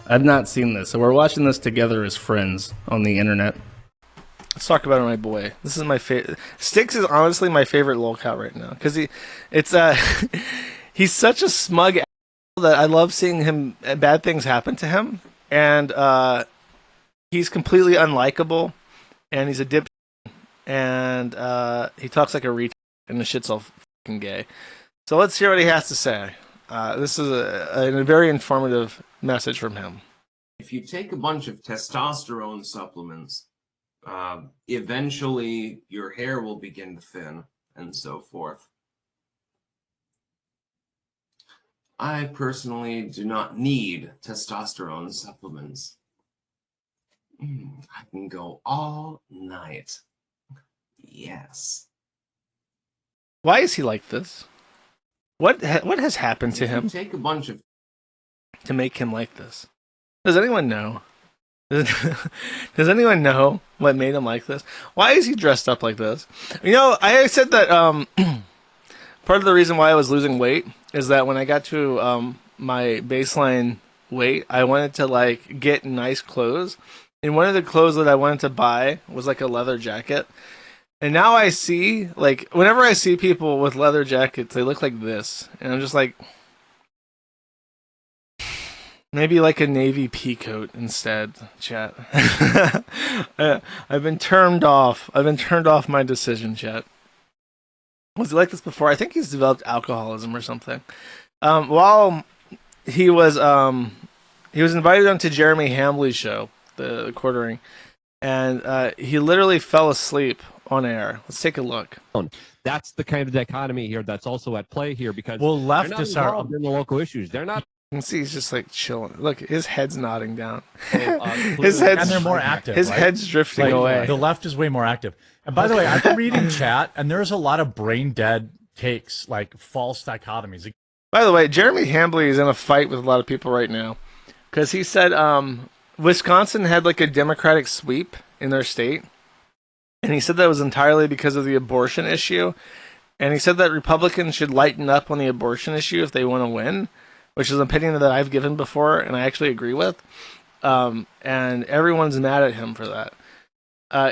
I've not seen this, so we're watching this together as friends on the internet. Let's talk about it, my boy. This is my favorite. Styx is honestly my favorite lolcow right now because he's such a smug asshole that I love seeing him bad things happen to him, and he's completely unlikable, and he's a dip, and he talks like a retard, and the shit's all fucking gay. So let's hear what he has to say. This is a very informative message from him. If you take a bunch of testosterone supplements, eventually your hair will begin to thin and so forth. I personally do not need testosterone supplements. I can go all night. Yes. Why is he like this? What has happened to him Take a bunch of to make him like this? Does anyone know? Does anyone know what made him like this? Why is he dressed up like this? You know, I said that part of the reason why I was losing weight is that when I got to my baseline weight, I wanted to like get nice clothes. And one of the clothes that I wanted to buy was like a leather jacket. And now I see, like, whenever I see people with leather jackets, they look like this. And I'm just like, maybe like a navy pea coat instead, chat. I've been turned off. I've been turned off my decision, chat. Was he like this before? I think he's developed alcoholism or something. While he was invited onto Jeremy Hambley's show, the quartering, and he literally fell asleep on air. Let's take a look. That's the kind of dichotomy here that's also at play here because leftists are in the local issues. They're not. You can see he's just like chilling. Look, his head's nodding down. his head's and they're more active. His right? head's drifting away. The left is way more active. And by the way, I've been reading chat, and there's a lot of brain dead takes, like false dichotomies. By the way, Jeremy Hambley is in a fight with a lot of people right now because he said Wisconsin had like a Democratic sweep in their state. And he said that was entirely because of the abortion issue. And he said that Republicans should lighten up on the abortion issue if they want to win, which is an opinion that I've given before and I actually agree with. And everyone's mad at him for that.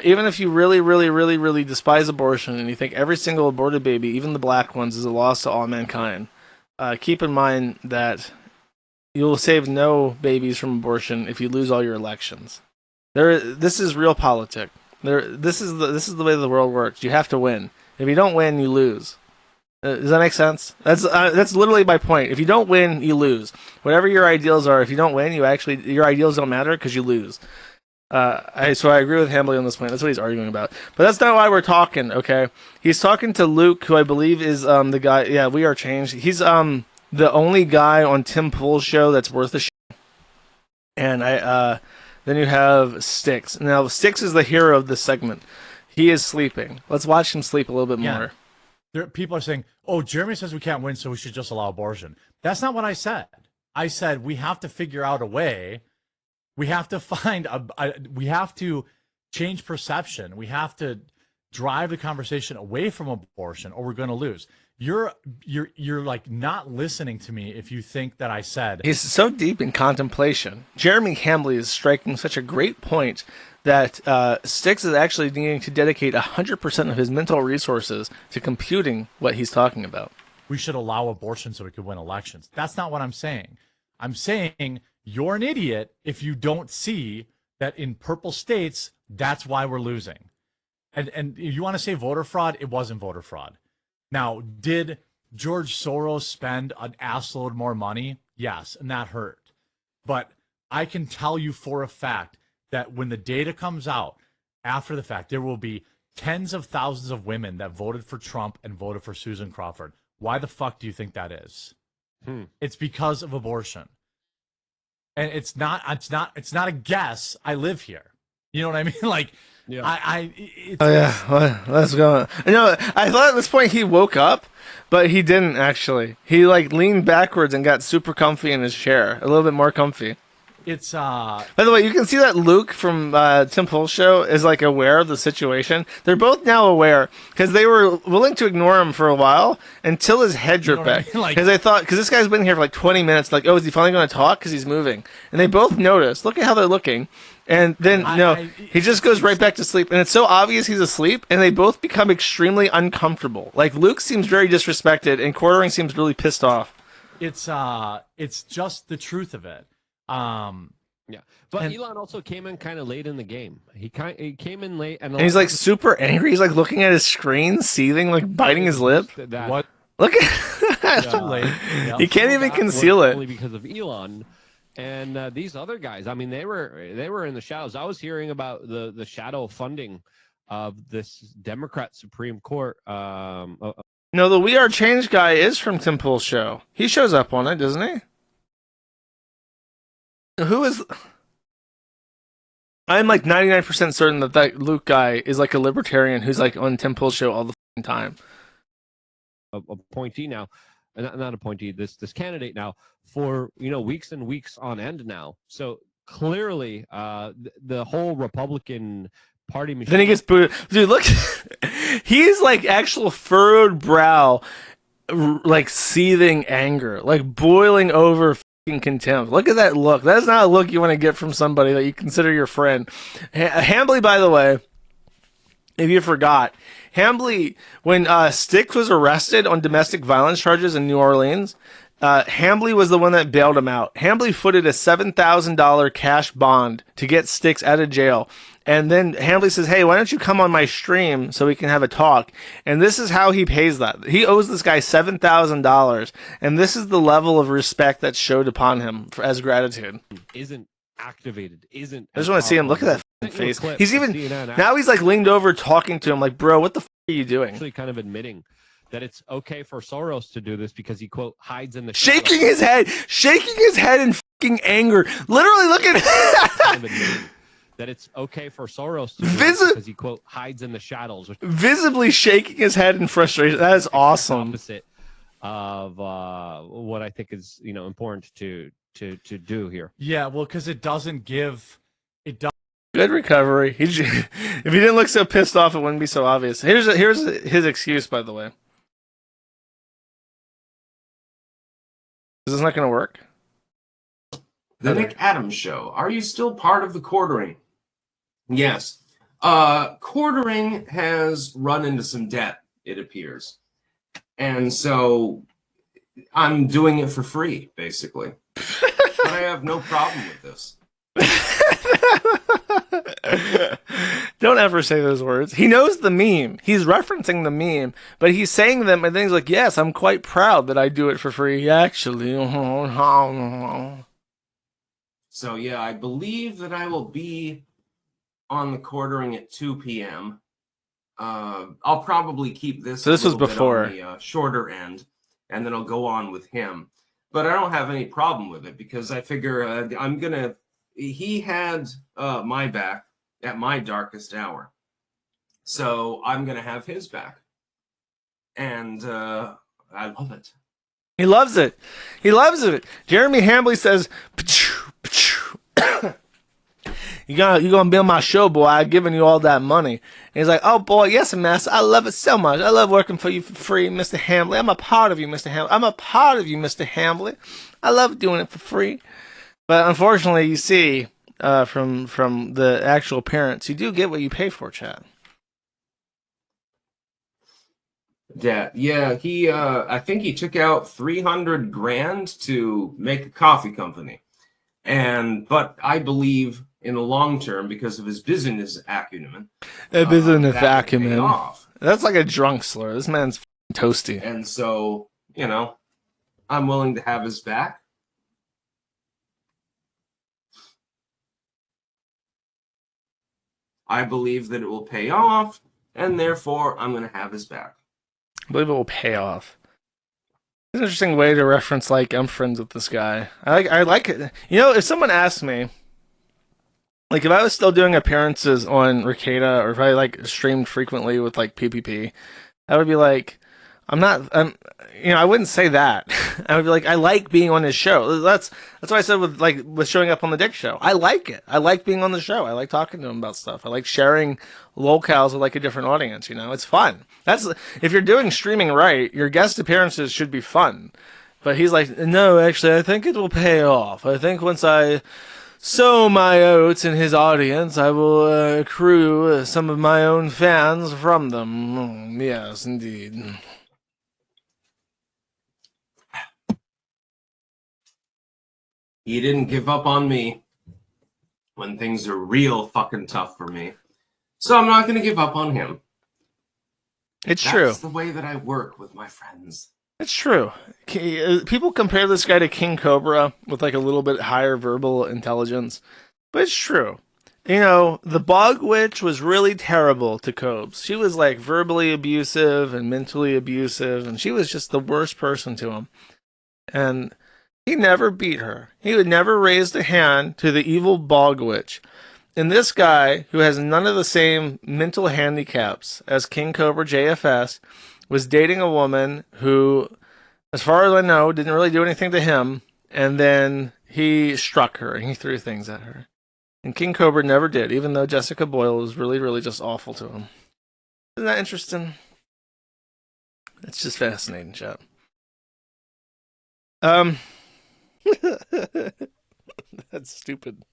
Even if you really, really, really, really despise abortion and you think every single aborted baby, even the black ones, is a loss to all mankind, keep in mind that you'll save no babies from abortion if you lose all your elections. This is real politics. This is the way the world works. You have to win. If you don't win, you lose. Does that make sense? That's literally my point. If you don't win, you lose. Whatever your ideals are, if you don't win, your ideals don't matter because you lose. So I agree with Hambley on this point. That's what he's arguing about. But that's not why we're talking. Okay, he's talking to Luke, who I believe is the guy. Yeah, We Are Changed. He's the only guy on Tim Pool's show that's worth a shit. And then you have Styx. Now, Styx is the hero of this segment. He is sleeping. Let's watch him sleep a little bit more. People are saying, oh, Jeremy says we can't win, so we should just allow abortion. That's not what I said. I said we have to figure out a way. We have to find we have to change perception. We have to drive the conversation away from abortion, or we're going to lose. You're like not listening to me if you think that I said. He's so deep in contemplation. Jeremy Hambley is striking such a great point that Styx is actually needing to dedicate 100% of his mental resources to computing what he's talking about. We should allow abortion so we could win elections. That's not what I'm saying. I'm saying you're an idiot if you don't see that in purple states, that's why we're losing. And if you want to say voter fraud, it wasn't voter fraud. Now, did George Soros spend an assload more money? Yes, and that hurt. But I can tell you for a fact that when the data comes out after the fact, there will be tens of thousands of women that voted for Trump and voted for Susan Crawford. Why the fuck do you think that is? It's because of abortion. And it's not a guess. I live here. You know what I mean? Like, yeah. Well, let's go. No, I thought at this point he woke up, but he didn't actually. He like leaned backwards and got super comfy in his chair, a little bit more comfy. It's By the way, you can see that Luke from Tim Pool's show is like aware of the situation. They're both now aware because they were willing to ignore him for a while until his head dripped know what I back. mean? Like- Because they thought, because this guy's been here for like 20 minutes, like, oh, is he finally going to talk? Because he's moving. And they both notice. Look at how they're looking. And then, he just goes right back to sleep. And it's so obvious he's asleep, and they both become extremely uncomfortable. Like, Luke seems very disrespected, and Quartering seems really pissed off. it's just the truth of it. Yeah, but And- Elon also came in kind of late in the game. He came in late, And he's like super angry. He's like looking at his screen, seething, like biting his lip. What? Look at Too late. Yeah. He can't even conceal it. Only because of Elon. And these other guys, I mean, they were in the shadows. I was hearing about the shadow funding of this Democrat Supreme Court. No, the We Are Change guy is from Tim Pool's show. He shows up on it, doesn't he? Who is? I'm like 99% certain that Luke guy is like a libertarian who's like on Tim Pool's show all the time. Appointee now, not appointee. This candidate now for weeks and weeks on end now. So clearly, the whole Republican Party machine. Then he gets booted. Dude, look, he's like actual furrowed brow, like seething anger, like boiling over fucking contempt. Look at that look. That's not a look you want to get from somebody that you consider your friend. Hambly, by the way, if you forgot, Hambly, when Styx was arrested on domestic violence charges in New Orleans, Hambly was the one that bailed him out. Hambly footed a $7,000 cash bond to get Styx out of jail. And then Hambly says, hey, why don't you come on my stream so we can have a talk? And this is how he pays that. He owes this guy $7,000. And this is the level of respect that's showed upon him as gratitude. Isn't activated. Isn't. I just want to see him. Look at that face. He's even, CNN now he's like leaned over talking to him like, bro, what the f*** are you doing? actually kind of admitting that it's okay for Soros to do this because he, quote, hides in the Shaking his head in fucking anger. Literally, look at kind of admitting that it's okay for Soros to do this because he, quote, hides in the shadows. Which visibly shaking his head in frustration. That is awesome. opposite of what I think is important to do here. Yeah, well, because it doesn't give. It does. Good recovery. If he didn't look so pissed off, it wouldn't be so obvious. Here's his excuse, by the way. Is this not going to work? The Nick Adams Show. Are you still part of the Quartering? Yes. Quartering has run into some debt, it appears. And so I'm doing it for free, basically. But I have no problem with this. Don't ever say those words. He knows the meme. He's referencing the meme, but he's saying them and then he's like, yes, I'm quite proud that I do it for free, actually. So, yeah, I believe that I will be on the Quartering at 2 p.m. I'll probably keep this. So this a was little bit before. on the shorter end, and then I'll go on with him. But I don't have any problem with it because I figure I'm gonna. He had my back at my darkest hour, so I'm gonna have his back, and I love it. He loves it. He loves it. Jeremy Hambly says, "Pachoo, pachoo." You gonna be on my show, boy. I've given you all that money. And he's like, oh boy, yes, master. I love it so much. I love working for you for free, Mr. Hambly. I'm a part of you, Mr. Hambly. I'm a part of you, Mr. Hambly. I love doing it for free. But unfortunately, you see, from the actual parents, you do get what you pay for, Chad. Yeah, he I think he took out 300 grand to make a coffee company. But I believe in the long term, because of his business acumen, A business that can pay acumen. off. That's like a drunk slur. This man's toasty. And so, I'm willing to have his back. I believe that it will pay off, and therefore I'm going to have his back. I believe it will pay off. It's an interesting way to reference, like, I'm friends with this guy. I like it. If someone asked me, like, if I was still doing appearances on Ricada, or if I, like, streamed frequently with, like, PPP, I would be like, I'm not. I wouldn't say that. I would be like, I like being on his show. That's what I said with showing up on the Dick Show. I like it. I like being on the show. I like talking to him about stuff. I like sharing locales with like a different audience. It's fun. That's if you're doing streaming right, your guest appearances should be fun. But he's like, no, actually, I think it will pay off. I think once I sow my oats in his audience, I will accrue some of my own fans from them. Yes, indeed. He didn't give up on me when things are real fucking tough for me. So I'm not going to give up on him. It's true. That's the way that I work with my friends. It's true. People compare this guy to King Cobra with like a little bit higher verbal intelligence, but it's true. The Bog Witch was really terrible to Cobes. She was like verbally abusive and mentally abusive, and she was just the worst person to him. And he never beat her. He would never raise a hand to the evil Bog Witch. And this guy, who has none of the same mental handicaps as King Cobra JFS, was dating a woman who, as far as I know, didn't really do anything to him. And then he struck her and he threw things at her. And King Cobra never did, even though Jessica Boyle was really, really just awful to him. Isn't that interesting? It's just fascinating, chat. That's stupid.